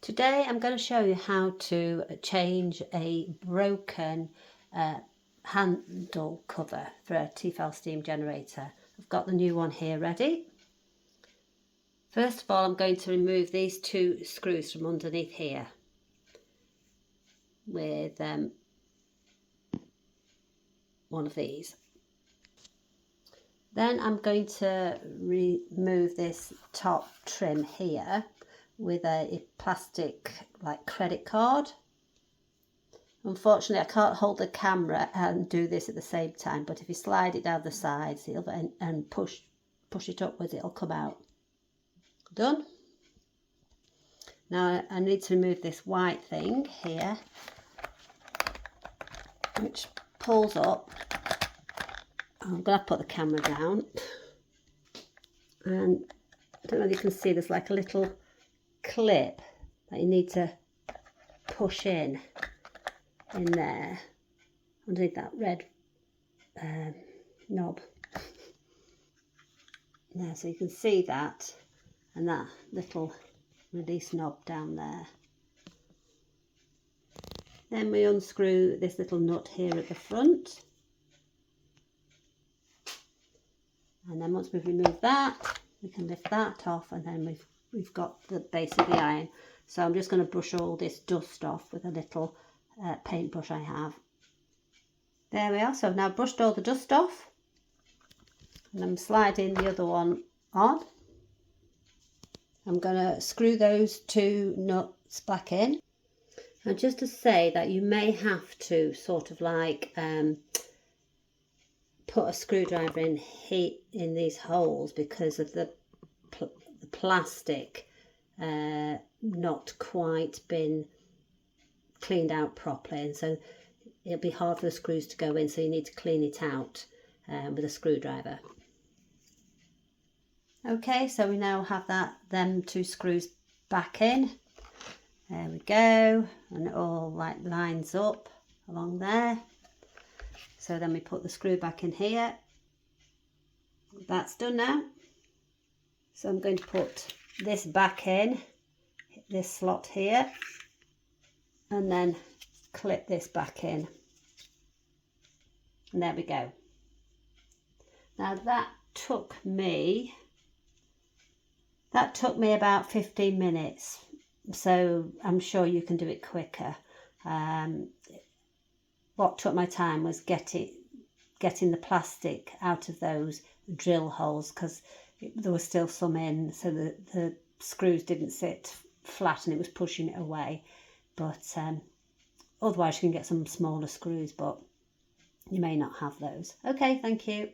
Today I'm going to show you how to change a broken handle cover for a Tefal steam generator. I've got the new one here ready. First of all, I'm going to remove these two screws from underneath here with one of these. Then I'm going to remove this top trim here with a plastic like credit card. Unfortunately, I can't hold the camera and do this at the same time, but if you slide it down the sides and push it upwards, it'll come out. Done. Now I need to remove this white thing here, which pulls up. I'm going to put the camera down, and I don't know if you can see, there's like a little clip that you need to push in there underneath that red knob. There, so you can see that, and that little release knob down there. Then we unscrew this little nut here at the front, and then once we've removed that, we can lift that off, and then we've got the base of the iron. So I'm just going to brush all this dust off with a little paintbrush I have. There we are. So I've now brushed all the dust off, and I'm sliding the other one on. I'm going to screw those two nuts back in. And just to say that you may have to sort of like put a screwdriver in these holes because of the plastic not quite been cleaned out properly, and so it'll be hard for the screws to go in, so you need to clean it out with a screwdriver. Okay, so we now have them two screws back in. There we go, and it all like lines up along there. So then we put the screw back in here. That's done now. So I'm going to put this back in, this slot here, and then clip this back in. And there we go. Now that took me about 15 minutes. So I'm sure you can do it quicker. What took my time was getting the plastic out of those drill holes, because there was still some in, so the screws didn't sit flat and it was pushing it away. But otherwise you can get some smaller screws, but you may not have those. Okay, thank you.